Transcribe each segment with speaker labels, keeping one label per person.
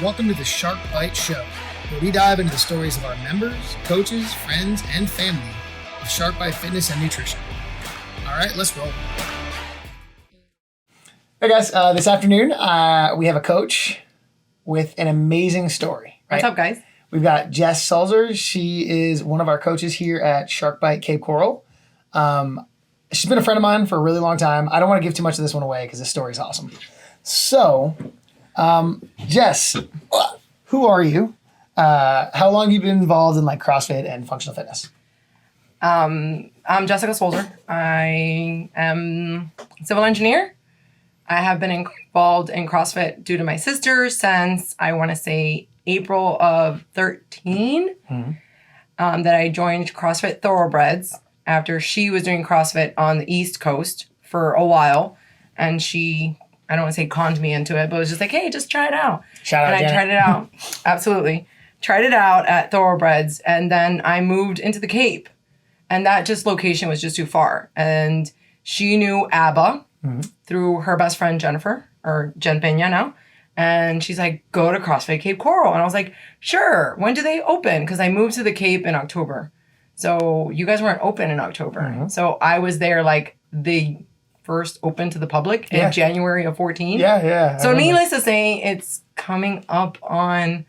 Speaker 1: Welcome to the Shark Bite Show, where we dive into the stories of our members, coaches, friends, and family of Shark Bite Fitness and Nutrition. All right, let's roll. Hey guys, this afternoon we have a coach with an amazing story. Right?
Speaker 2: What's up, guys? We've
Speaker 1: got Jess Sulzer. She is one of our coaches here at Shark Bite Cape Coral. She's been a friend of mine for a really long time. I don't want to give too much of this one away because this story is awesome. So, Jess, who are you? How long have you been involved in CrossFit and functional fitness?
Speaker 2: I'm Jessica Sulzer. I am a civil engineer. I have been involved in CrossFit due to my sister since, I want to say, April of 13, that I joined CrossFit Thoroughbreds after she was doing CrossFit on the East Coast for a while. And she, I don't want to say conned me into it, but it was just like, hey, just try it out.
Speaker 1: Shout out,
Speaker 2: and I tried it out. Absolutely. Tried it out at Thoroughbreds. And then I moved into the Cape. And that location was just too far. And she knew ABBA through her best friend, Jennifer, or Jen Pena now. And she's like, go to CrossFit Cape Coral. And I was like, sure. When do they open? Because I moved to the Cape in October. So you guys weren't open in October. So I was there the first open to the public in January of 14.
Speaker 1: Yeah.
Speaker 2: So needless to say, it's coming up on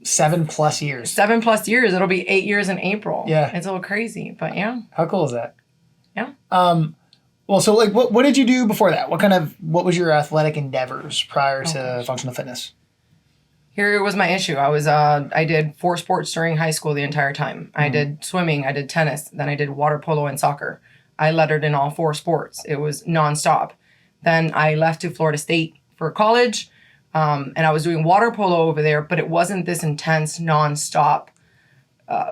Speaker 1: 7+ years.
Speaker 2: 7+ years. It'll be 8 years in April.
Speaker 1: Yeah.
Speaker 2: It's a little crazy, but yeah.
Speaker 1: How cool is that?
Speaker 2: Yeah.
Speaker 1: Well, so what did you do before that? What was your athletic endeavors prior to functional fitness?
Speaker 2: Here was my issue. I did 4 sports during high school the entire time. I did swimming, I did tennis, then I did water polo and soccer. I lettered in all 4 sports. It was nonstop. Then I left to Florida State for college, and I was doing water polo over there, but it wasn't this intense, nonstop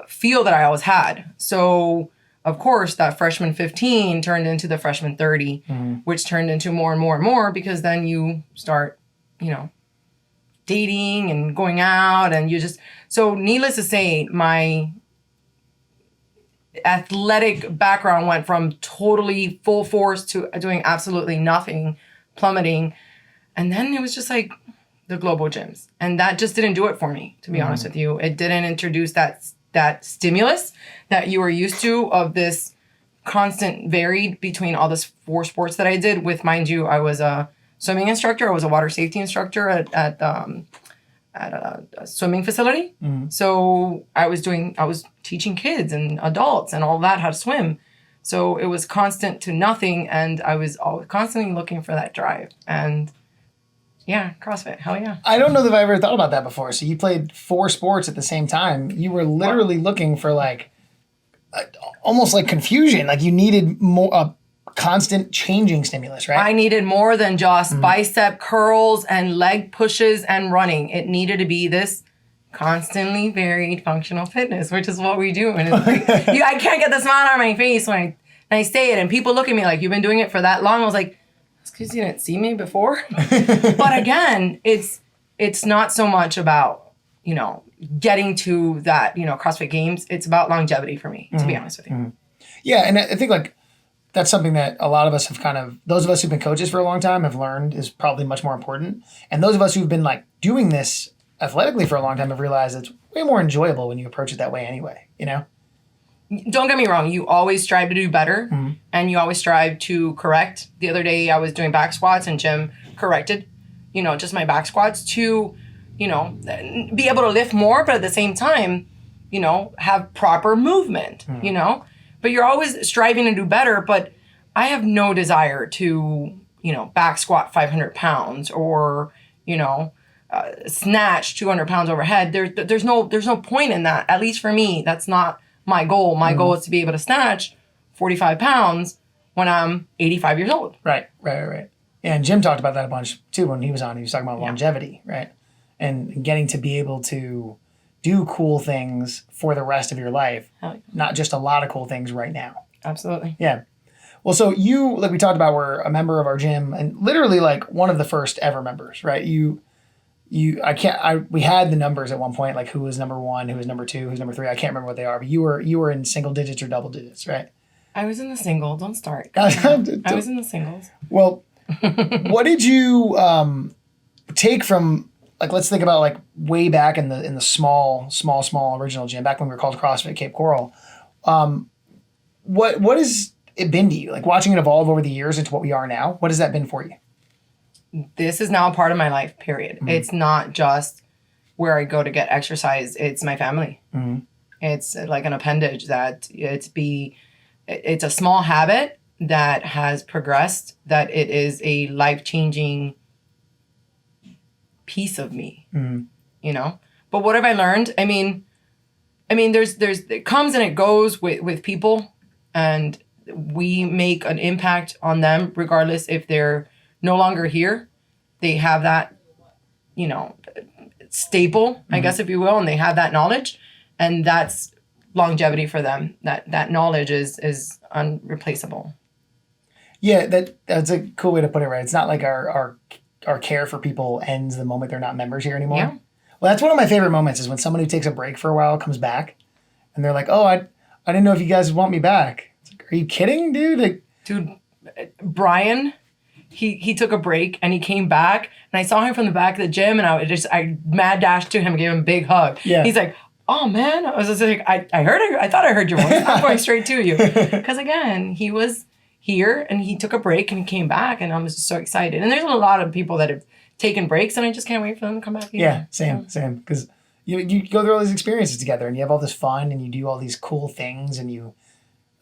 Speaker 2: feel that I always had. So, of course, that freshman 15 turned into the freshman 30, which turned into more and more and more because then you start, dating and going out and so needless to say, my athletic background went from totally full force to doing absolutely nothing, plummeting. And then it was just like the global gyms. And that just didn't do it for me, to be honest with you. It didn't introduce that stimulus that you were used to of this constant varied between all this 4 sports that I did with, mind you, I was a swimming instructor. I was a water safety instructor at a swimming facility. So I was teaching kids and adults and all that how to swim. So it was constant to nothing. And I was always constantly looking for that drive. And yeah, CrossFit, hell yeah.
Speaker 1: I don't know that I've ever thought about that before. So you played 4 sports at the same time. You were literally looking for almost like confusion. Like you needed more constant changing stimulus, right?
Speaker 2: I needed more than just bicep curls and leg pushes and running. It needed to be this constantly varied functional fitness, which is what we do. And it's I can't get the smile on my face when I say it. And people look at me like, you've been doing it for that long? I was like, it's because you didn't see me before. But again, it's not so much about, getting to that, CrossFit Games. It's about longevity for me, to be honest with you.
Speaker 1: Yeah, and I think that's something that a lot of us have those of us who've been coaches for a long time have learned is probably much more important. And those of us who've been doing this athletically for a long time have realized it's way more enjoyable when you approach it that way anyway, Don't
Speaker 2: get me wrong. You always strive to do better and you always strive to correct. The other day I was doing back squats and Jim corrected, just my back squats to, be able to lift more, but at the same time, have proper movement, but you're always striving to do better. But I have no desire to, back squat 500 pounds or, snatch 200 pounds overhead. There's no point in that. At least for me, that's not my goal. My goal is to be able to snatch 45 pounds when I'm 85 years old.
Speaker 1: Right. Yeah, and Jim talked about that a bunch too when he was on. He was talking about longevity, right? And getting to be able to do cool things for the rest of your life, not just a lot of cool things right now.
Speaker 2: Absolutely.
Speaker 1: Yeah. Well, so you, like we talked about, were a member of our gym and literally one of the first ever members, right? We had the numbers at one point, who was number 1, who was number 2, who's number 3. I can't remember what they are, but you were in single digits or double digits, right?
Speaker 2: I was in the single. Don't start. I was in the singles.
Speaker 1: Well, what did you, take from, like, let's think about like way back in the small original gym, back when we were called CrossFit Cape Coral. What has it been to you? Like, watching it evolve over the years into what we are now, what has that been for you?
Speaker 2: This is now a part of my life, period. Mm-hmm. It's not just where I go to get exercise. It's my family. Mm-hmm. It's like an appendage that it's a small habit that has progressed, that it is a life-changing piece of me, you know? But what have I learned? I mean, there's it comes and it goes with people, and we make an impact on them regardless if they're no longer here. They have that, you know, staple, I guess, if you will, and they have that knowledge, and that's longevity for them. That knowledge is unreplaceable.
Speaker 1: Yeah, that's a cool way to put it, right? It's not like our care for people ends the moment they're not members here anymore. Yeah. Well, that's one of my favorite moments is when someone who takes a break for a while comes back, and they're like, "Oh, I didn't know if you guys want me back." It's like, are you kidding, dude? Like,
Speaker 2: dude, Brian, he took a break and he came back, and I saw him from the back of the gym, and I mad dashed to him and gave him a big hug. Yeah. He's like, "Oh man," I was just like, I thought I heard your voice. I'm going straight to you, because again, he was here and he took a break and he came back, and I'm just so excited. And there's a lot of people that have taken breaks, and I just can't wait for them to come back again.
Speaker 1: Yeah, same. Because you go through all these experiences together, and you have all this fun, and you do all these cool things, and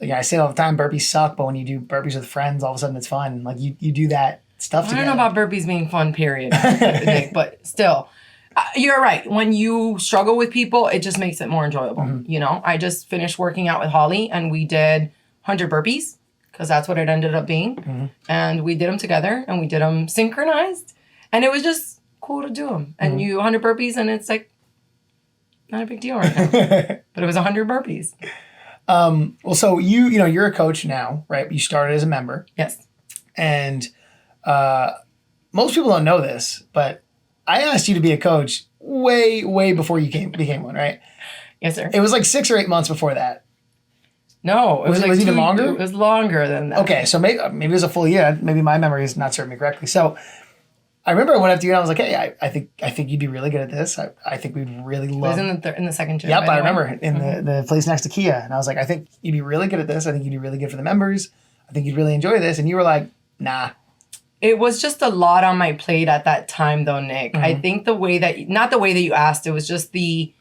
Speaker 1: I say all the time, burpees suck, but when you do burpees with friends, all of a sudden it's fun. Like, you do that stuff together.
Speaker 2: I don't know about burpees being fun, period, Nick, but still. You're right. When you struggle with people, it just makes it more enjoyable. Mm-hmm. You know, I just finished working out with Holly, and we did 100 burpees, because that's what it ended up being. Mm-hmm. And we did them together, and we did them synchronized. And it was just cool to do them. And you 100 burpees, and it's like not a big deal right now. But it was 100 burpees.
Speaker 1: Well, so you're a coach now, right? You started as a member.
Speaker 2: Yes.
Speaker 1: And most people don't know this, but I asked you to be a coach way, way before you became one, right?
Speaker 2: Yes, sir.
Speaker 1: It was like 6 or 8 months before that.
Speaker 2: No,
Speaker 1: was it even longer?
Speaker 2: It was longer than that.
Speaker 1: Okay, so maybe it was a full year. Maybe my memory is not serving me correctly. So I remember I went up to you and I was like, "Hey, I think you'd be really good at this. I think we'd really love."
Speaker 2: It was in the second gym.
Speaker 1: Yep, I remember in the place next to Kia, and I was like, "I think you'd be really good at this. I think you'd be really good for the members. I think you'd really enjoy this." And you were like, "Nah."
Speaker 2: It was just a lot on my plate at that time, though, Nick. Mm-hmm. I think not the way that you asked, it was just the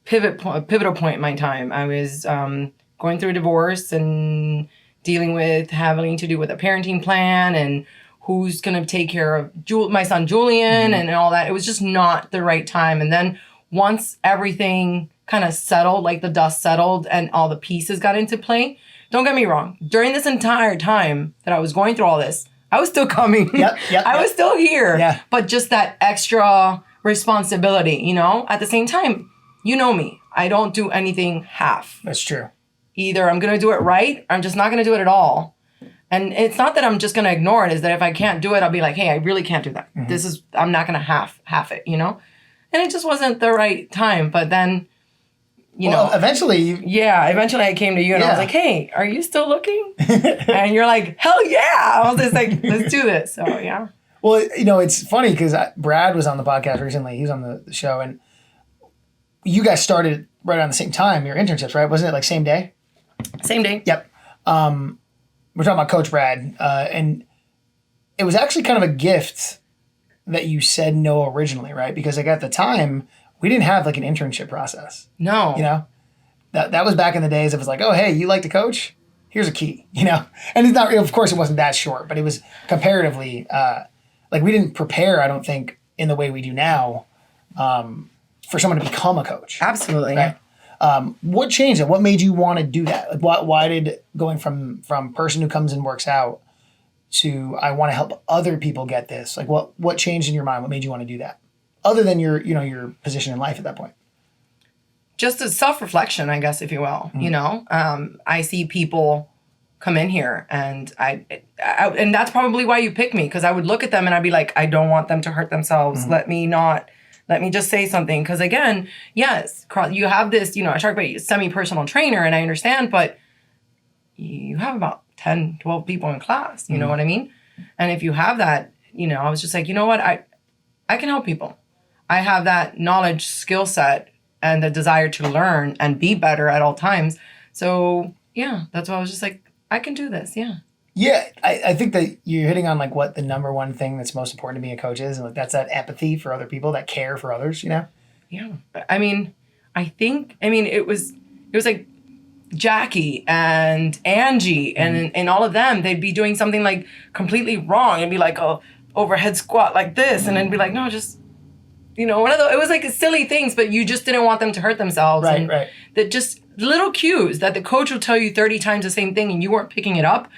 Speaker 2: pivotal point in my time. I was going through a divorce and dealing with having to do with a parenting plan and who's going to take care of my son Julian and all that. It was just not the right time. And then once everything kind of settled, like the dust settled and all the pieces got into play, don't get me wrong. During this entire time that I was going through all this, I was still coming. Yep, I was still here. Yeah. But just that extra responsibility, you know? At the same time, you know me. I don't do anything half.
Speaker 1: That's true.
Speaker 2: Either I'm going to do it right, or I'm just not going to do it at all. And it's not that I'm just going to ignore it. Is that if I can't do it, I'll be like, "Hey, I really can't do that. Mm-hmm. I'm not going to half it, you know?" And it just wasn't the right time. But then, you know.
Speaker 1: Eventually.
Speaker 2: Yeah, eventually I came to you and I was like, "Hey, are you still looking?" And you're like, "Hell yeah." I was just like, "Let's do this." So, yeah.
Speaker 1: Well, it's funny because Brad was on the podcast recently. He was on the show. And you guys started right around the same time, your internships, right? Wasn't it like same day?
Speaker 2: Same day.
Speaker 1: Yep. We're talking about Coach Brad. And it was actually kind of a gift that you said no originally, right? Because like at the time, we didn't have like an internship process.
Speaker 2: No.
Speaker 1: You know? That was back in the days. It was like, "Oh, hey, you like to coach? Here's a key," you know? And it's not, of course, it wasn't that short, but it was comparatively, like we didn't prepare, I don't think, in the way we do now for someone to become a coach.
Speaker 2: Absolutely.
Speaker 1: Right? What changed it? What made you want to do that? Like, why did going from person who comes and works out to I want to help other people get this? Like, what changed in your mind? What made you want to do that? Other than your position in life at that point.
Speaker 2: Just a self-reflection, I guess, if you will. Mm-hmm. You know, I see people come in here, and I and that's probably why you picked me, because I would look at them and I'd be like, I don't want them to hurt themselves. Mm-hmm. Let me just say something. Because again, yes, you have this, a Sharkbait semi-personal trainer, and I understand, but you have about 10, 12 people in class. You know what I mean? And if you have that, I was just like, you know what? I can help people. I have that knowledge, skill set, and the desire to learn and be better at all times. So yeah, that's why I was just like, I can do this. Yeah.
Speaker 1: Yeah, I think that you're hitting on like what the number one thing that's most important to being a coach is, and like that's that empathy for other people, that care for others, you know?
Speaker 2: Yeah. I mean, it was like Jackie and Angie and all of them, they'd be doing something like completely wrong. It'd be like a overhead squat like this. And then be like, no, just, one of those, it was like silly things, but you just didn't want them to hurt themselves.
Speaker 1: Right,
Speaker 2: and
Speaker 1: right.
Speaker 2: That just little cues that the coach will tell you 30 times the same thing and you weren't picking it up.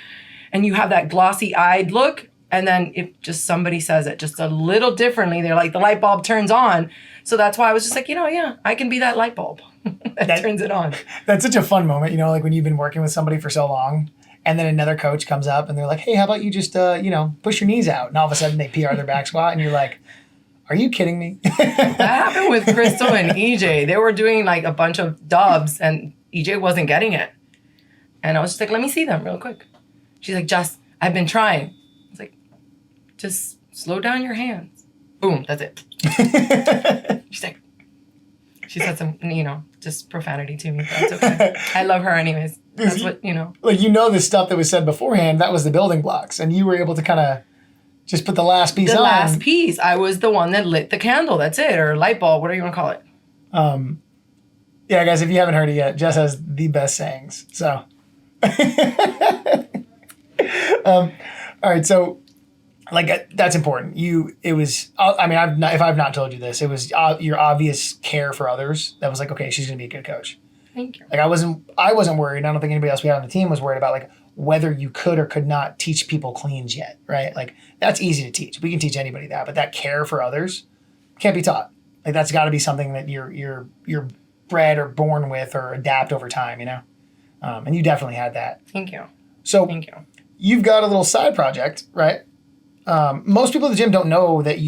Speaker 2: And you have that glossy-eyed look, and then if just somebody says it just a little differently, they're like, the light bulb turns on. So that's why I was just like, yeah, I can be that light bulb that turns it on.
Speaker 1: That's such a fun moment, like when you've been working with somebody for so long, and then another coach comes up, and they're like, hey, how about you just, push your knees out? And all of a sudden they PR their back squat, and you're like, are you kidding me?
Speaker 2: That happened with Crystal and EJ. They were doing like a bunch of dubs, and EJ wasn't getting it. And I was just like, let me see them real quick. She's like, Jess, I've been trying. I was like, just slow down your hands. Boom, that's it. She said some, just profanity to me, but that's okay. I love her anyways. That's what.
Speaker 1: Like, the stuff that was said beforehand, that was the building blocks. And you were able to kind of just put the last piece on.
Speaker 2: The last piece. I was the one that lit the candle. That's it. Or light bulb, whatever you want to call it.
Speaker 1: Yeah, guys, if you haven't heard it yet, Jess has the best sayings. So. All right, so like that's important. If I've not told you this, it was your obvious care for others. That was like, okay, she's gonna be a good coach.
Speaker 2: Thank you.
Speaker 1: Like I wasn't worried. I don't think anybody else we had on the team was worried about like whether you could or could not teach people cleans yet, right? Like that's easy to teach. We can teach anybody that, but that care for others can't be taught. Like that's got to be something that you're bred or born with or adapt over time, and you definitely had that.
Speaker 2: Thank you.
Speaker 1: So
Speaker 2: thank you.
Speaker 1: You've got a little side project, right? Most people at the gym don't know that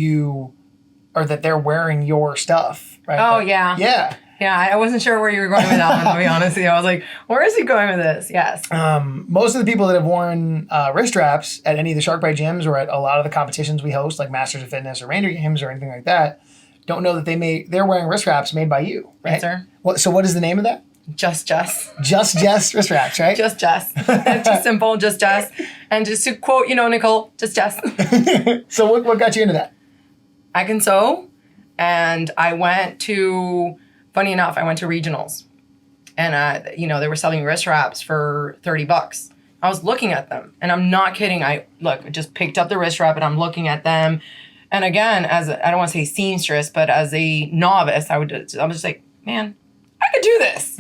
Speaker 1: that they're wearing your stuff, right?
Speaker 2: Oh, yeah.
Speaker 1: Yeah.
Speaker 2: Yeah, I wasn't sure where you were going with that one, to be honest with you. I was like, where is he going with this? Yes.
Speaker 1: Most of the people that have worn wrist straps at any of the Sharkbite gyms or at a lot of the competitions we host, like Masters of Fitness or Ranger Games or anything like that, don't know that they're wearing wrist straps made by you, right?
Speaker 2: Yes, sir.
Speaker 1: So what is the name of that?
Speaker 2: Just Jess.
Speaker 1: Just Jess wrist straps, right?
Speaker 2: Just Jess. Just simple, just Jess. And just to quote, Nicole, just Jess.
Speaker 1: So what got you into that?
Speaker 2: I can sew. And I went to, funny enough, I went to regionals. And, they were selling wrist wraps for $30. I was looking at them. And I'm not kidding. I just picked up the wrist wrap and I'm looking at them. And again, I don't want to say seamstress, but as a novice, I was just like, man, I could do this.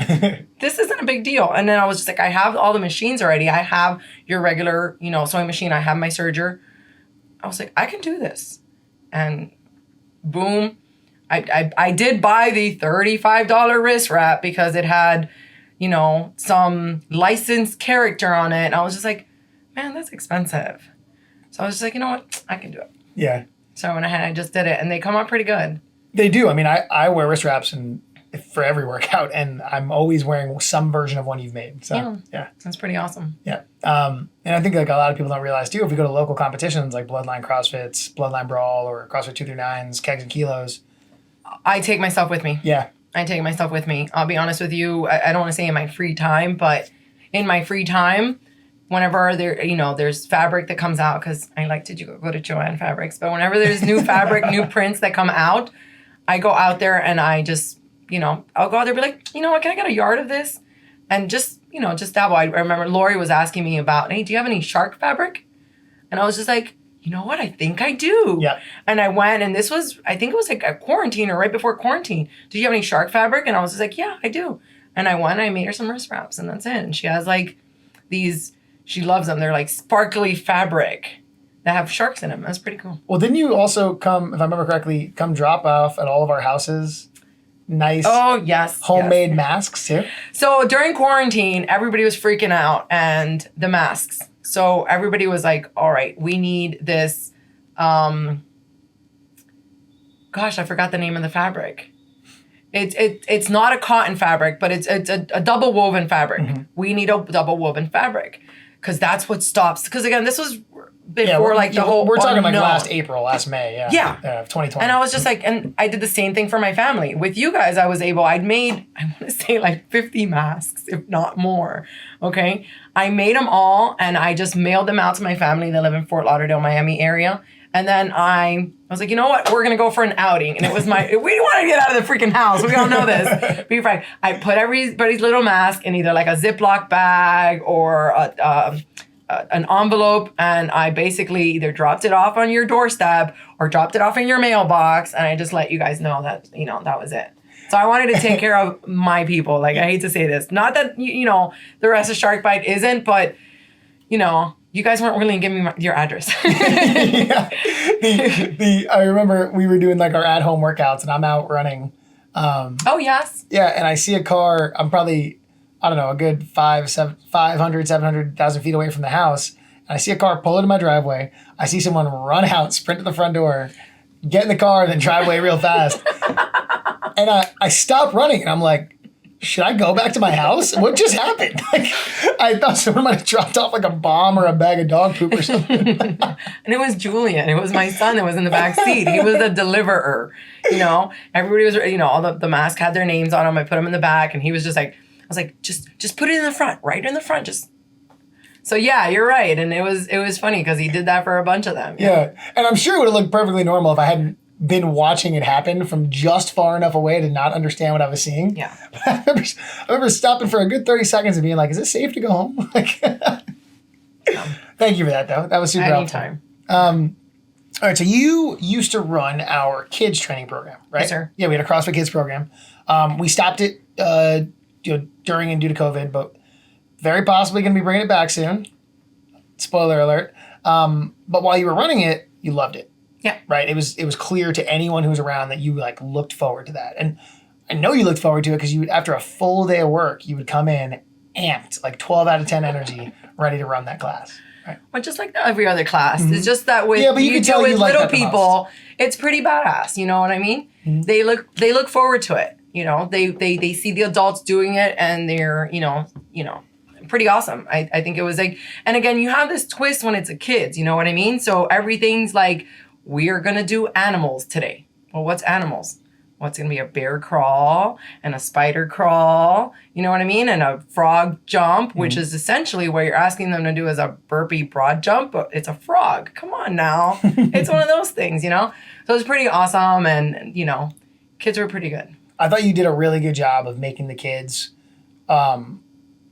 Speaker 2: This isn't a big deal. And then I was just like, I have all the machines already. I have your regular, sewing machine. I have my serger. I was like, I can do this. And boom, I did buy the $35 wrist wrap because it had, some licensed character on it. And I was just like, man, that's expensive. So I was just like, you know what? I can do it.
Speaker 1: Yeah.
Speaker 2: So I went ahead and I just did it. And they come out pretty good.
Speaker 1: They do. I mean, I wear wrist wraps for every workout, and I'm always wearing some version of one you've made. So yeah.
Speaker 2: That's pretty awesome.
Speaker 1: Yeah. And I think like a lot of people don't realize too, if we go to local competitions like Bloodline CrossFits, Bloodline Brawl, or CrossFit 239s, Kegs and Kilos.
Speaker 2: I take myself with me.
Speaker 1: Yeah.
Speaker 2: I take myself with me. I'll be honest with you. I don't want to say in my free time, but in my free time, whenever there's fabric that comes out, because I like to go to Joanne Fabrics, but whenever there's new fabric, new prints that come out, I go out there and I just, I'll go out there and be like, what, can I get a yard of this? And just dabble. I remember Lori was asking me about, hey, do you have any shark fabric? And I was just like, you know what? I think I do.
Speaker 1: Yeah.
Speaker 2: And I went, and I think it was like a quarantine or right before quarantine. Do you have any shark fabric? And I was just like, yeah, I do. And I went and I made her some wrist wraps, and that's it. And she has like these, she loves them. They're like sparkly fabric that have sharks in them. That's pretty cool.
Speaker 1: Well, didn't you also come, if I remember correctly, drop off at all of our houses? Nice.
Speaker 2: Oh, yes.
Speaker 1: Homemade masks too?
Speaker 2: So during quarantine, everybody was freaking out and the masks. So everybody was like, all right, we need this. Gosh, I forgot the name of the fabric. It's not a cotton fabric, but it's a double woven fabric. Mm-hmm. We need a double woven fabric because that's what stops. Because again, this was before the whole.
Speaker 1: We're talking
Speaker 2: unknown.
Speaker 1: last April, last May. Yeah.
Speaker 2: Yeah.
Speaker 1: 2020.
Speaker 2: And I was just and I did the same thing for my family. With you guys, I'd made, I want to say 50 masks, if not more. Okay. I made them all and I just mailed them out to my family that live in Fort Lauderdale, Miami area. And then I was like, you know what? We're going to go for an outing. And it was we want to get out of the freaking house. We all know this. Be frank. I put everybody's little mask in either a Ziploc bag or an envelope. And I basically either dropped it off on your doorstep or dropped it off in your mailbox. And I just let you guys know that, that was it. So I wanted to take care of my people. I hate to say this. Not that, the rest of Shark Bite isn't, but, you guys weren't willing to give me your address.
Speaker 1: Yeah. I remember we were doing our at-home workouts and I'm out running.
Speaker 2: Oh, yes.
Speaker 1: Yeah, and I see a car. I'm probably, I don't know, a good 700,000 feet away from the house. And I see a car pull into my driveway. I see someone run out, sprint to the front door, get in the car, and then drive away real fast. And I stop running and I'm like, should I go back to my house? What just happened? I thought someone might have dropped off a bomb or a bag of dog poop or something.
Speaker 2: And it was Julian. It was my son that was in the back seat. He was the deliverer. Everybody was, all the masks had their names on them. I put them in the back and he was just I was like, just put it in the front, right in the front. So yeah, you're right. And it was funny because he did that for a bunch of them.
Speaker 1: Yeah. And I'm sure it would have looked perfectly normal if I hadn't been watching it happen from just far enough away to not understand what I was seeing.
Speaker 2: Yeah.
Speaker 1: I remember stopping for a good 30 seconds and being like, is it safe to go home? Thank you for that, though. That was super
Speaker 2: Anytime.
Speaker 1: helpful. All right, so you used to run our kids training program, right?
Speaker 2: Yes, sir.
Speaker 1: Yeah, we had a CrossFit Kids program. We stopped it during and due to COVID, but very possibly going to be bringing it back soon. Spoiler alert. But while you were running it, you loved it.
Speaker 2: Yeah.
Speaker 1: Right? It was clear to anyone who was around that you looked forward to that. And I know you looked forward to it because you would, after a full day of work, you would come in amped, 12 out of 10 energy, ready to run that class. Right.
Speaker 2: Well, just like every other class. Mm-hmm. It's just that with
Speaker 1: but you
Speaker 2: do with little people, it's pretty badass. You know what I mean? Mm-hmm. They look forward to it. They see the adults doing it and they're, pretty awesome. I think it was and again, you have this twist when it's a kids, you know what I mean? So everything's we are going to do animals today. Well, what's animals? What's going to be a bear crawl and a spider crawl, you know what I mean? And a frog jump, which is essentially what you're asking them to do is a burpee broad jump, but it's a frog. Come on now. It's one of those things, So it's pretty awesome and, kids were pretty good.
Speaker 1: I thought you did a really good job of making the kids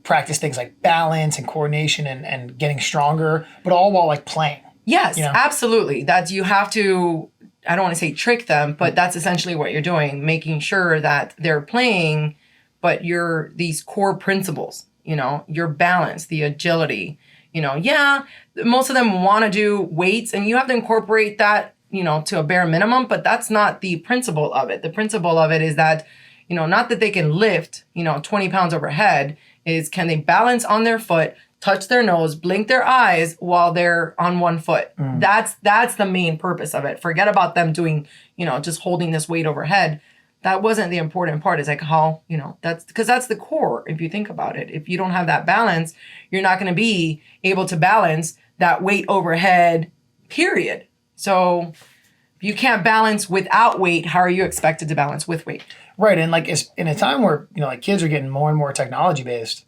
Speaker 1: practice things like balance and coordination and getting stronger, but all while playing.
Speaker 2: Yes, absolutely. That's you have to, I don't want to say trick them, but that's essentially what you're doing, making sure that they're playing, but you're these core principles, your balance, the agility, most of them want to do weights and you have to incorporate that, to a bare minimum, but that's not the principle of it. The principle of it is that, not that they can lift, 20 pounds overhead, is can they balance on their foot, touch their nose, blink their eyes while they're on one foot. Mm. That's the main purpose of it. Forget about them doing, just holding this weight overhead. That wasn't the important part. It's how, that's because that's the core. If you think about it, if you don't have that balance, you're not going to be able to balance that weight overhead, period. So if you can't balance without weight, how are you expected to balance with weight?
Speaker 1: Right. And it's in a time where, kids are getting more and more technology based,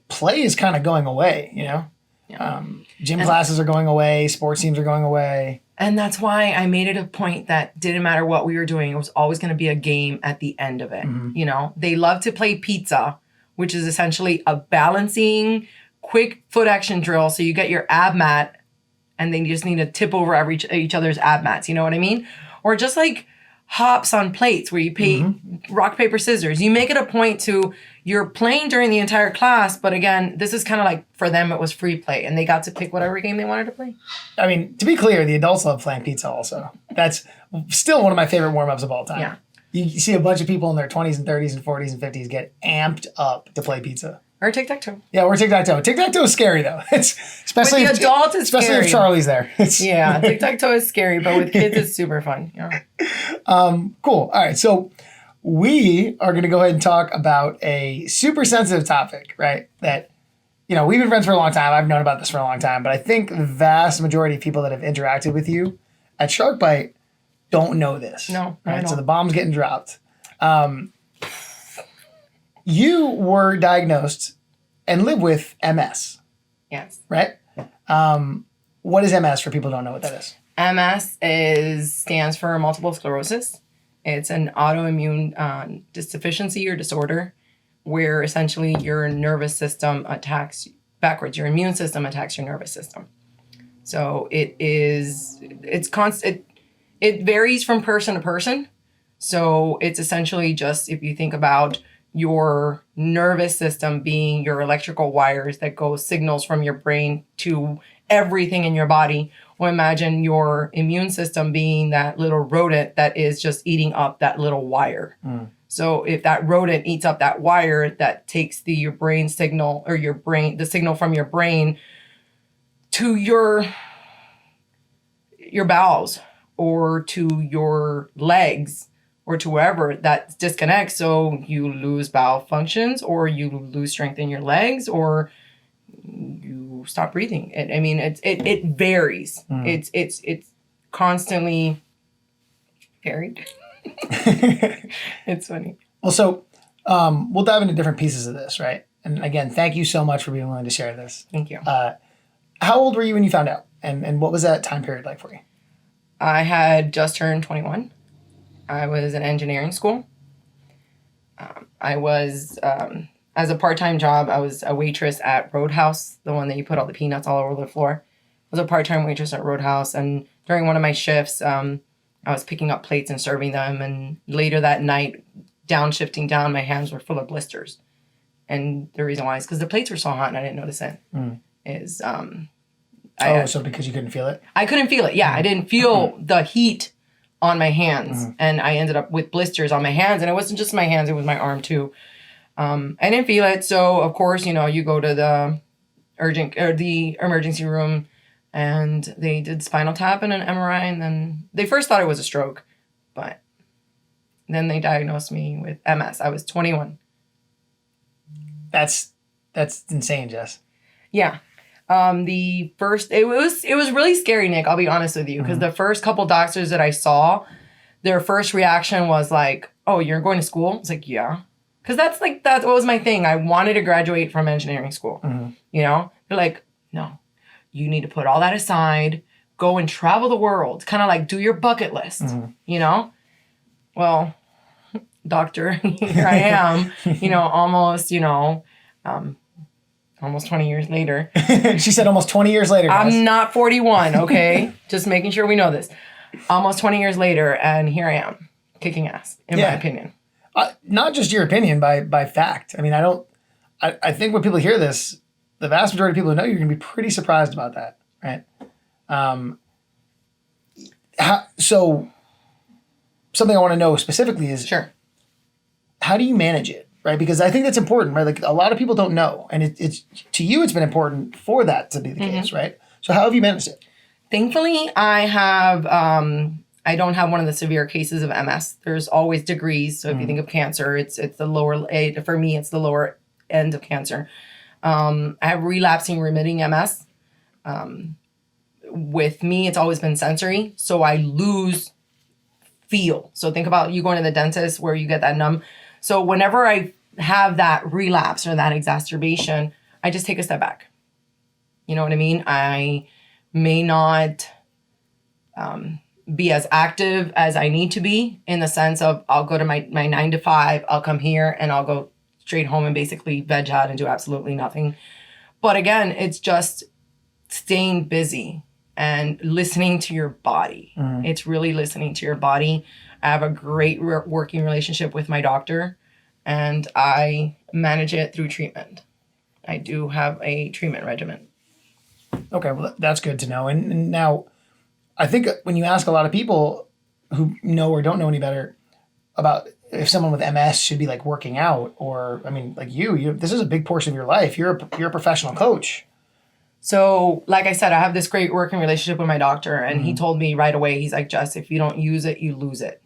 Speaker 1: play is kind of going away, Yeah. Gym classes are going away. Sports teams are going away.
Speaker 2: And that's why I made it a point that didn't matter what we were doing. It was always going to be a game at the end of it. Mm-hmm. They love to play pizza, which is essentially a balancing, quick foot action drill. So you get your ab mat and then you just need to tip over each other's ab mats. You know what I mean? Or just hops on plates where you play rock, paper, scissors. You make it a point to, you're playing during the entire class, but again, this is kind of for them, it was free play and they got to pick whatever game they wanted to play.
Speaker 1: I mean, to be clear, the adults love playing pizza also. That's still one of my favorite warm-ups of all time. Yeah. You see a bunch of people in their 20s and 30s and 40s and 50s get amped up to play pizza.
Speaker 2: Or tic-tac-toe.
Speaker 1: Yeah, or tic-tac-toe. Tic-tac-toe is scary, though. It's especially
Speaker 2: with the adult, it's
Speaker 1: especially
Speaker 2: scary.
Speaker 1: If Charlie's there.
Speaker 2: Yeah, tic-tac-toe is scary, but with kids, it's super fun. Yeah.
Speaker 1: Cool. All right, so we are going to go ahead and talk about a super sensitive topic, right? That, we've been friends for a long time. I've known about this for a long time, but I think the vast majority of people that have interacted with you at Sharkbite don't know this.
Speaker 2: No,
Speaker 1: right? So the bomb's getting dropped. You were diagnosed and live with MS.
Speaker 2: Yes.
Speaker 1: Right? What is MS for people who don't know what that is?
Speaker 2: MS stands for multiple sclerosis. It's an autoimmune deficiency or disorder where essentially your nervous system attacks backwards. Your immune system attacks your nervous system. So it's constant. It varies from person to person. So it's essentially just, if you think about your nervous system being your electrical wires that go signals from your brain to everything in your body. Well, imagine your immune system being that little rodent that is just eating up that little wire. So if that rodent eats up that wire, that takes your brain signal or the signal from your brain to your bowels or to your legs or to wherever that disconnects. So you lose bowel functions or you lose strength in your legs or you stop breathing. It varies. It's constantly varied. It's funny.
Speaker 1: Well, so we'll dive into different pieces of this, right? And again, thank you so much for being willing to share this.
Speaker 2: Thank you.
Speaker 1: How old were you when you found out? And what was that time period like for you?
Speaker 2: I had just turned 21. I was in engineering school. I was, as a part-time job, I was a waitress at Roadhouse, the one that you put all the peanuts all over the floor. I was a part-time waitress at Roadhouse, and during one of my shifts, I was picking up plates and serving them, and later that night, downshifting down, my hands were full of blisters. And the reason why is because the plates were so hot and I didn't notice it.
Speaker 1: So because you couldn't feel it?
Speaker 2: I couldn't feel it, yeah. I didn't feel the heat on my hands, and I ended up with blisters on my hands, and it wasn't just my hands, it was my arm too. I didn't feel it, so of course, you go to the emergency room, and they did spinal tap and an MRI, and then they first thought it was a stroke, but then they diagnosed me with MS. I was 21.
Speaker 1: That's insane, Jess.
Speaker 2: Yeah. It was really scary, Nick, I'll be honest with you, because the first couple doctors that I saw, their first reaction was like, oh, you're going to school? It's like, yeah. Because that's what was my thing. I wanted to graduate from engineering school. They're like, no, you need to put all that aside, go and travel the world, kind of like do your bucket list, Well, doctor, here I am, almost 20 years later.
Speaker 1: She said almost 20 years later, guys.
Speaker 2: I'm not 41, okay? Just making sure we know this. Almost 20 years later, and here I am, kicking ass, in my opinion.
Speaker 1: Not just your opinion, by fact. I think when people hear this, the vast majority of people who know you're going to be pretty surprised about that, right? So something I want to know specifically is,
Speaker 2: sure,
Speaker 1: how do you manage it? Right, because I think that's important, right? Like a lot of people don't know, and it's to you, it's been important for that to be the case, right? So how have you managed it?
Speaker 2: Thankfully, I have. I don't have one of the severe cases of MS. There's always degrees. So if you think of cancer, it's the lower. For me, it's the lower end of cancer. I have relapsing remitting MS. With me, it's always been sensory, so I lose feel. So think about you going to the dentist where you get that numb. So whenever I have that relapse or that exacerbation, I just take a step back. You know what I mean? I may not be as active as I need to be, in the sense of I'll go to my 9 to 5, I'll come here and I'll go straight home and basically veg out and do absolutely nothing. But again, it's just staying busy and listening to your body. It's really listening to your body. I have a great working relationship with my doctor, and I manage it through treatment. I do have a treatment regimen.
Speaker 1: Okay, well, that's good to know. And now, I think when you ask a lot of people who know or don't know any better about if someone with MS should be like working out, or like you this is a big portion of your life. You're a professional coach.
Speaker 2: So, like I said, I have this great working relationship with my doctor, and he told me right away, he's like, Jess, if you don't use it, you lose it.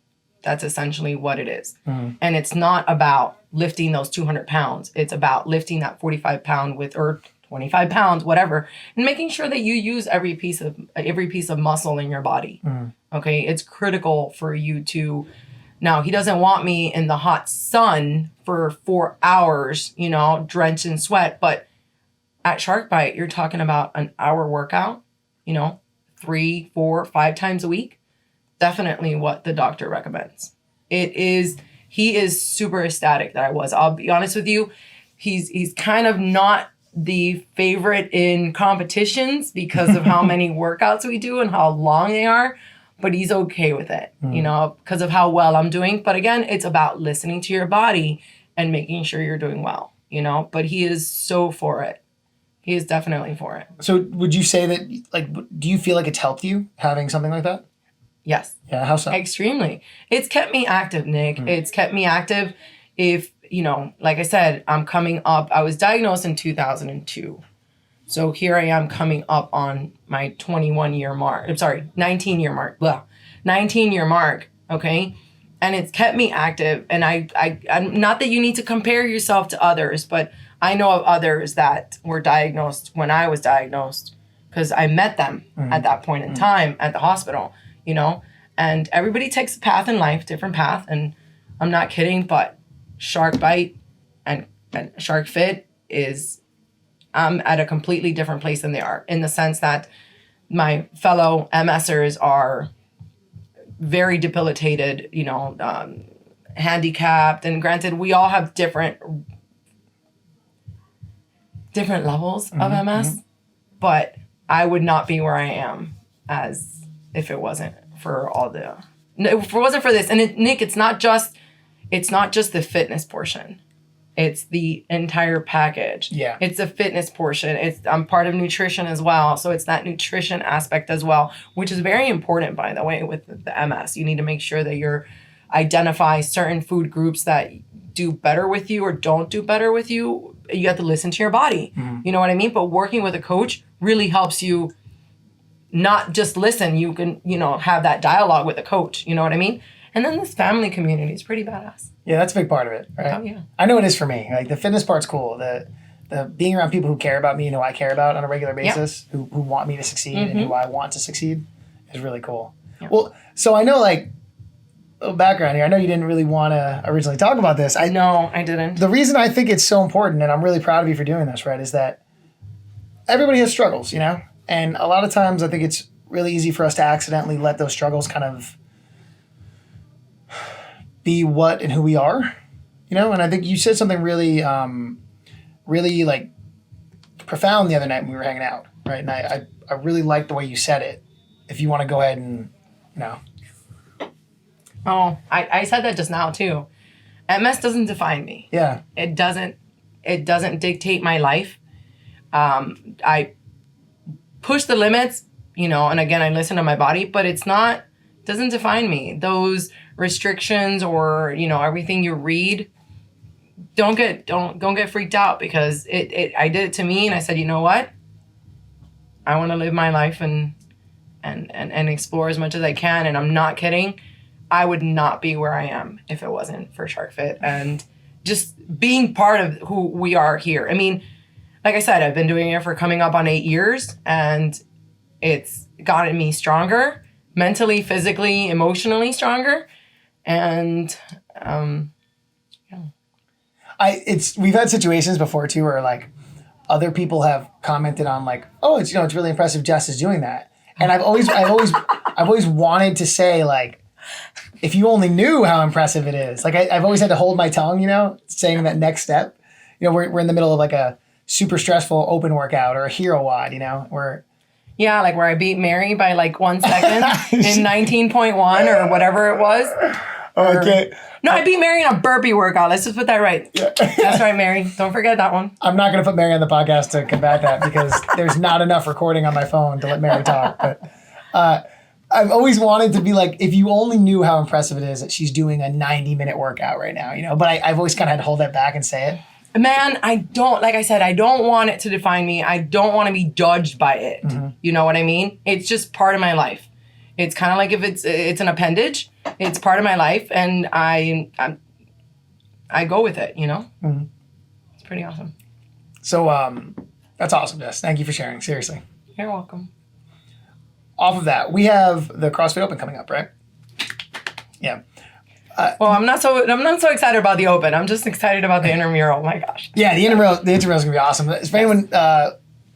Speaker 2: That's essentially what it is. And it's not about lifting those 200 pounds. It's about lifting that 45 pound or 25 pounds, whatever, and making sure that you use every piece of muscle in your body. Okay. It's critical for you to, now he doesn't want me in the hot sun for 4 hours, you know, drenched in sweat. But at Shark Bite, you're talking about an hour workout, you know, 3, 4, 5 times a week. Definitely what the doctor recommends. He is super ecstatic that I was. I'll be honest with you. He's kind of not the favorite in competitions because of how many workouts we do and how long they are, but he's okay with it, you know, because of how well I'm doing. But again, it's about listening to your body and making sure you're doing well, you know, but he is so for it. He is definitely for it.
Speaker 1: So would you say that, like, do you feel like it's helped you having something like that?
Speaker 2: Yes.
Speaker 1: Yeah, how so?
Speaker 2: Extremely. It's kept me active, Nick. It's kept me active. If, you know, like I said, I'm coming up. I was diagnosed in 2002. So here I am coming up on my 19-year mark. 19-year mark, okay? And it's kept me active. And I'm not that you need to compare yourself to others, but I know of others that were diagnosed when I was diagnosed because I met them at that point in time at the hospital, you know? And everybody takes a path in life, different path. And I'm not kidding, but Shark Bite and Shark Fit is, I'm at a completely different place than they are, in the sense that my fellow MSers are very debilitated, you know, handicapped. And granted, we all have different levels of MS, but I would not be where I am as if it wasn't for all the, if it wasn't for this. And Nick, it's not just the fitness portion. It's the entire package.
Speaker 1: Yeah.
Speaker 2: It's the fitness portion. I'm part of nutrition as well. So it's that nutrition aspect as well, which is very important, by the way, with the MS. You need to make sure that you're identify certain food groups that do better with you or don't do better with you. You have to listen to your body. You know what I mean? But working with a coach really helps you not just listen. You can, you know, have that dialogue with a coach. You know what I mean? And then this family community is pretty badass.
Speaker 1: Yeah, that's a big part of it, right?
Speaker 2: Oh, yeah.
Speaker 1: I know it is for me. Like, the fitness part's cool. The being around people who care about me and who I care about on a regular basis, who want me to succeed and who I want to succeed is really cool.
Speaker 2: Yeah.
Speaker 1: Well, so I know, like, a little background here. I know you didn't really want to originally talk about this.
Speaker 2: No, I didn't.
Speaker 1: The reason I think it's so important, and I'm really proud of you for doing this, right, is that everybody has struggles, you know? And a lot of times I think it's really easy for us to accidentally let those struggles kind of be what and who we are, you know? And I think you said something really, really, like, profound the other night when we were hanging out, right? And I really liked the way you said it. If you want to go ahead and, you know.
Speaker 2: Oh, I said that just now too. MS doesn't define me.
Speaker 1: Yeah.
Speaker 2: It doesn't dictate my life. I push the limits, you know, and again, I listen to my body, but doesn't define me. Those restrictions or, you know, everything you read, don't get freaked out, because I did it to me, and I said, you know what? I want to live my life and explore as much as I can. And I'm not kidding. I would not be where I am if it wasn't for Shark Fit and just being part of who we are here. I mean, like I said, I've been doing it for coming up on 8 years, and it's gotten me stronger, mentally, physically, emotionally stronger. And
Speaker 1: we've had situations before too where, like, other people have commented on, like, oh, it's really impressive Jess is doing that. And I've always wanted to say, like, if you only knew how impressive it is. Like, I've always had to hold my tongue, you know, saying that next step. You know, we're in the middle of, like, a super stressful open workout or a hero WOD, you know, where I beat Mary by, like, 1 second in 19.1 or whatever it was. Okay. No, I beat Mary in a burpee workout. Let's just put that right. Yeah. That's right, Mary. Don't forget that one. I'm not going to put Mary on the podcast to combat that, because there's not enough recording on my phone to let Mary talk. But I've always wanted to be like, if you only knew how impressive it is that she's doing a 90-minute workout right now, you know, but I've always kind of had to hold that back and say it.
Speaker 2: Man, like I said, I don't want it to define me. I don't want to be judged by it. You know what I mean? It's just part of my life. It's kind of like if it's an appendage, it's part of my life, and I go with it, you know? It's pretty awesome.
Speaker 1: So That's awesome, Jess. Thank you for sharing. Seriously.
Speaker 2: You're welcome.
Speaker 1: Off of that, we have the CrossFit Open coming up, right? Yeah.
Speaker 2: Well, I'm not so excited about the Open. I'm just excited about the intramural. My gosh.
Speaker 1: Yeah, the intramural is going to be awesome. If anyone,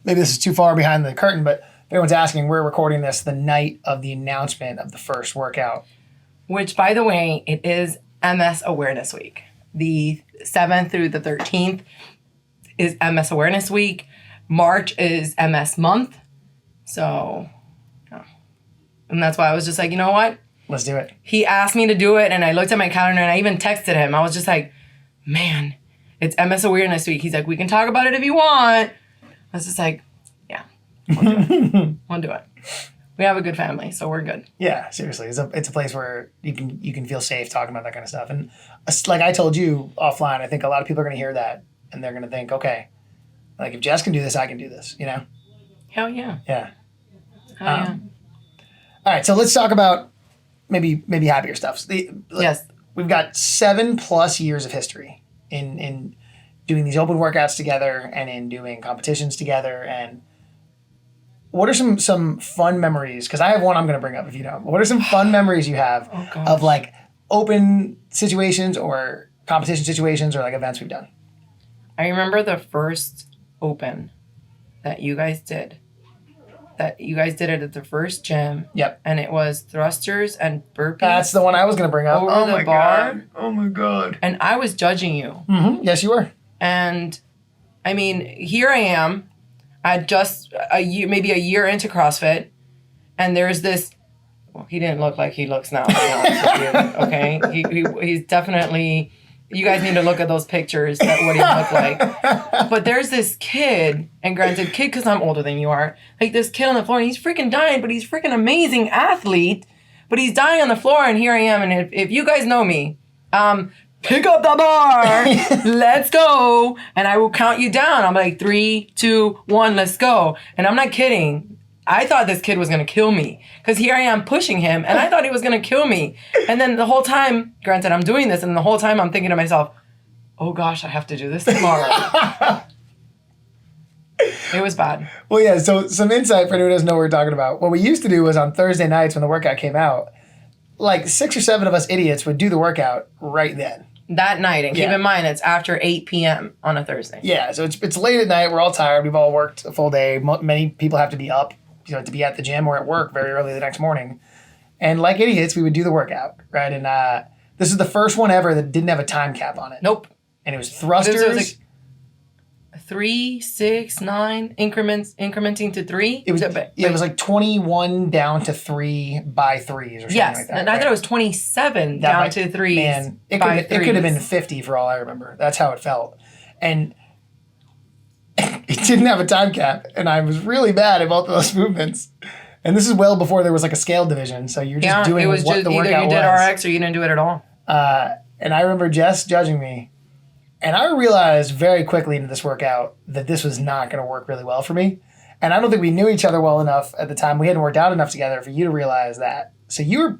Speaker 1: maybe this is too far behind the curtain, but if anyone's asking, we're recording this the night of the announcement of the first workout.
Speaker 2: Which, by the way, it is MS Awareness Week. The 7th through the 13th is MS Awareness Week. March is MS Month. So, yeah. And that's why I was just like, you know what?
Speaker 1: Let's do it.
Speaker 2: He asked me to do it, and I looked at my calendar, and I even texted him. I was just like, man, it's MS Awareness Week. He's like, we can talk about it if you want. I was just like, yeah, we'll do it. We'll do it. We have a good family, so we're good.
Speaker 1: Yeah, seriously. It's a place where you can feel safe talking about that kind of stuff. And like I told you offline, I think a lot of people are going to hear that, and they're going to think, okay, like if Jess can do this, I can do this, you know?
Speaker 2: Hell yeah.
Speaker 1: Yeah.
Speaker 2: Hell yeah.
Speaker 1: All right, so let's talk about maybe happier stuff.
Speaker 2: Yes.
Speaker 1: We've got 7+ years of history in doing these open workouts together and in doing competitions together. And what are some fun memories? Because I have one I'm going to bring up if you don't. What are some fun memories you have of like open situations or competition situations or like events we've done?
Speaker 2: I remember the first Open that you guys did. You guys did it at the first gym.
Speaker 1: Yep.
Speaker 2: And it was thrusters and burpees.
Speaker 1: That's the one I was going to bring up.
Speaker 2: Over the bar.
Speaker 1: God. Oh my God.
Speaker 2: And I was judging you.
Speaker 1: Mm-hmm. Yes, you were.
Speaker 2: And I mean, here I am. I just maybe a year into CrossFit, and there's this. Well, he didn't look like he looks now. To be honest with you, okay, he's definitely. You guys need to look at those pictures. What he looked like. But there's this kid, and granted, kid because I'm older than you are. Like this kid on the floor, and he's freaking dying, but he's freaking amazing athlete. But he's dying on the floor, and here I am. And if you guys know me, pick up the bar, let's go. And I will count you down. I'm like 3, 2, 1, let's go. And I'm not kidding. I thought this kid was going to kill me because here I am pushing him and I thought he was going to kill me. And then the whole time, granted, I'm doing this and the whole time I'm thinking to myself, oh gosh, I have to do this tomorrow. It was bad.
Speaker 1: Well, yeah, so some insight for anyone who doesn't know what we're talking about. What we used to do was on Thursday nights when the workout came out, like 6 or 7 of us idiots would do the workout right then.
Speaker 2: That night, and keep in mind, it's after 8 p.m. on a Thursday.
Speaker 1: Yeah, so it's late at night. We're all tired. We've all worked a full day. Many people have to be up, to be at the gym or at work very early the next morning. And like idiots, we would do the workout, right? And this is the first one ever that didn't have a time cap on it.
Speaker 2: Nope.
Speaker 1: And it was thrusters.
Speaker 2: It was like 3, 6, 9 incrementing to 3.
Speaker 1: It was it was like 21 down to 3 by 3s or something like that.
Speaker 2: And I thought it was 27 down to 3s.
Speaker 1: Man, it could have been 50 for all I remember. That's how it felt. And it didn't have a time cap, and I was really bad at both of those movements. And this is well before there was like a scale division, so you're just doing what the workout was.
Speaker 2: Either you did RX or you didn't do it at all.
Speaker 1: And I remember Jess judging me, and I realized very quickly into this workout that this was not going to work really well for me. And I don't think we knew each other well enough at the time. We hadn't worked out enough together for you to realize that. So you were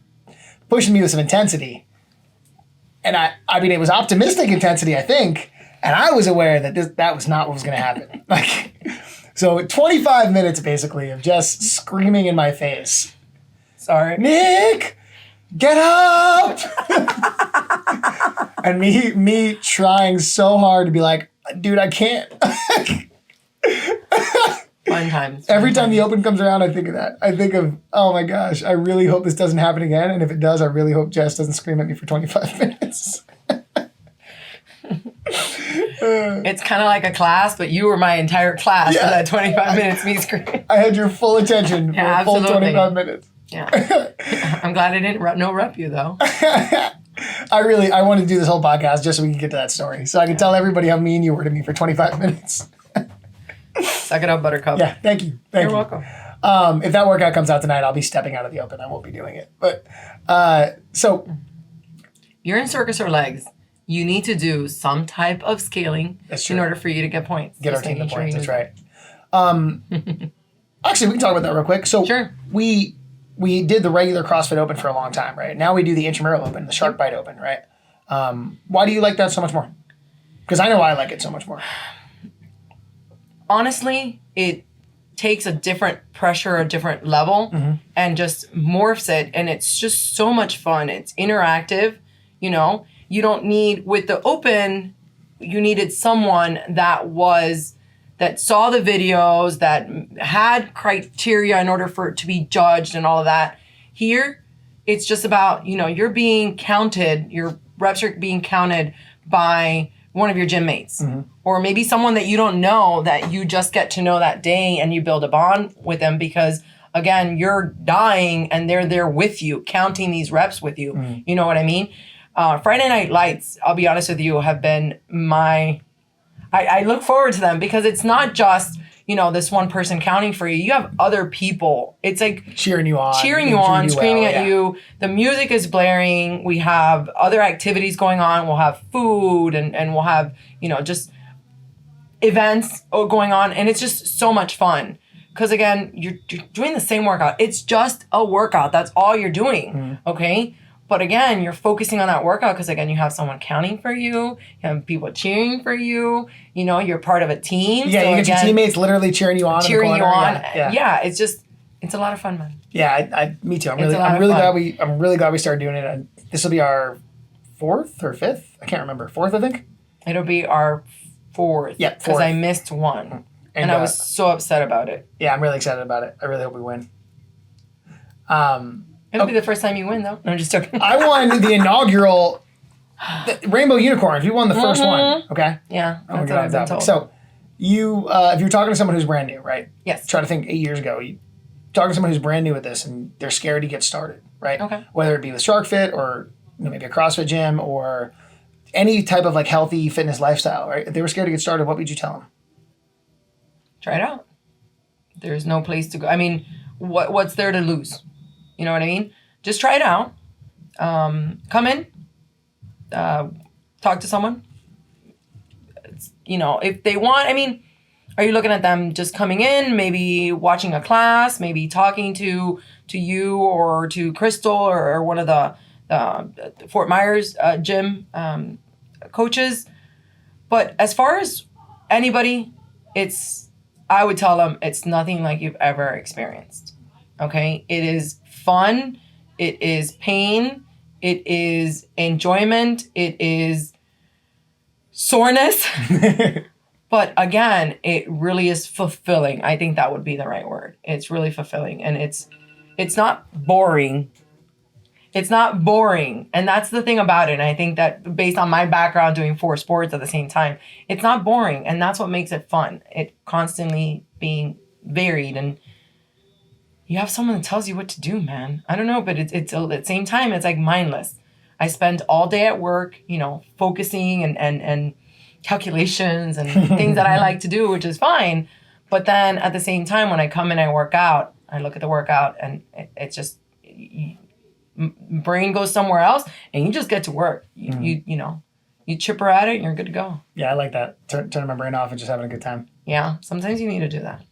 Speaker 1: pushing me with some intensity. And I mean, it was optimistic intensity, I think. And I was aware that that was not what was going to happen. So 25 minutes basically of just screaming in my face.
Speaker 2: Sorry.
Speaker 1: Nick, get up! And me trying so hard to be like, dude, I can't.
Speaker 2: Fun times.
Speaker 1: Every time the Open comes around, I think of that. I think of, oh my gosh, I really hope this doesn't happen again. And if it does, I really hope Jess doesn't scream at me for 25 minutes.
Speaker 2: It's kind of like a class, but you were my entire class for that 25 minutes me screaming.
Speaker 1: I had your full attention for a full 25 minutes.
Speaker 2: Yeah. I'm glad I didn't rep you, though.
Speaker 1: I wanted to do this whole podcast just so we can get to that story. So I can tell everybody how mean you were to me for 25 minutes.
Speaker 2: Suck it up, Buttercup.
Speaker 1: Yeah, thank you. You're
Speaker 2: welcome.
Speaker 1: If that workout comes out tonight, I'll be stepping out of the Open. I won't be doing it. But so
Speaker 2: you're in circus or legs. You need to do some type of scaling in order for you to get points.
Speaker 1: Get our team the points. That's right. Actually, we can talk about that real quick. So
Speaker 2: sure.
Speaker 1: We did the regular CrossFit Open for a long time, right? Now we do the intramural Open, the Shark Bite Open, right? Why do you like that so much more? Because I know I like it so much more.
Speaker 2: honestly, it takes a different pressure, a different level, and just morphs it. And it's just so much fun. It's interactive, you know. You don't need, with the open, you needed someone that saw the videos, that had criteria in order for it to be judged and all of that. Here, it's just about, you know, you're being counted, your reps are being counted by one of your gym mates, or maybe someone that you don't know that you just get to know that day, and you build a bond with them because, again, you're dying and they're there with you, counting these reps with you. You know what I mean? Friday Night Lights, I'll be honest with you, have been I look forward to them because it's not just, you know, this one person counting for you. You have other people. It's like
Speaker 1: cheering you on,
Speaker 2: screaming at you. The music is blaring. We have other activities going on. We'll have food and we'll have, you know, just events going on. And it's just so much fun. Because again, you're doing the same workout. It's just a workout. That's all you're doing. Okay? But again, you're focusing on that workout because, again, you have someone counting for you. You have people cheering for you. You know, you're part of a team.
Speaker 1: Yeah, so you get your teammates literally cheering you on.
Speaker 2: Cheering you on. Yeah, it's a lot of fun, man.
Speaker 1: Yeah, me too. I'm really glad we started doing it. This will be our 4th or 5th. I can't remember. 4th, I think.
Speaker 2: It'll be our 4th.
Speaker 1: Yeah, 4th.
Speaker 2: Because I missed one. And I was so upset about it.
Speaker 1: Yeah, I'm really excited about it. I really hope we win.
Speaker 2: It'll be the first time you win, though. No, I'm just joking.
Speaker 1: I won the inaugural Rainbow Unicorns. You won the first one, okay?
Speaker 2: Yeah, that's what I've been told.
Speaker 1: So, if you're talking to someone who's brand new, right?
Speaker 2: Yes.
Speaker 1: Try to think 8 years ago. You talking to someone who's brand new at this, and they're scared to get started, right?
Speaker 2: Okay.
Speaker 1: Whether it be with SharkFit or maybe a CrossFit gym or any type of like healthy fitness lifestyle, right? If they were scared to get started, what would you tell them?
Speaker 2: Try it out. There's no place to go. I mean, what's there to lose? You know what I mean? Just try it out. Come in. Talk to someone. You know, if they want, I mean, are you looking at them just coming in, maybe watching a class, maybe talking to you or to Crystal or one of the Fort Myers gym coaches? But as far as anybody, I would tell them it's nothing like you've ever experienced. Okay? It is fun. It is pain. It is enjoyment. It is soreness. But again, it really is fulfilling. I think that would be the right word. It's really fulfilling. And it's not boring. It's not boring. And that's the thing about it. And I think that based on my background doing 4 sports at the same time, it's not boring. And that's what makes it fun. It constantly being varied. And you have someone that tells you what to do, man. I don't know, but it's at the same time, it's like mindless. I spend all day at work, you know, focusing and calculations and things that I like to do, which is fine. But then at the same time, when I come in, I work out, I look at the workout and it's just, brain goes somewhere else and you just get to work. You know, you chipper at it and you're good to go.
Speaker 1: Yeah, I like that. Turning my brain off and just having a good time.
Speaker 2: Yeah, sometimes you need to do that.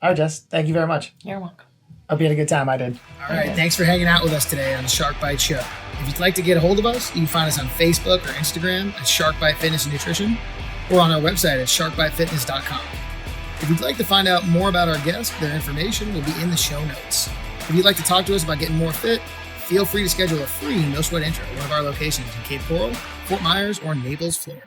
Speaker 1: All right, Jess. Thank you very much.
Speaker 2: You're welcome.
Speaker 1: Hope you had a good time. I did. All right. Thanks for hanging out with us today on the Shark Bite Show. If you'd like to get a hold of us, you can find us on Facebook or Instagram at Shark Bite Fitness and Nutrition or on our website at sharkbitefitness.com. If you'd like to find out more about our guests, their information will be in the show notes. If you'd like to talk to us about getting more fit, feel free to schedule a free no-sweat intro at one of our locations in Cape Coral, Fort Myers, or Naples, Florida.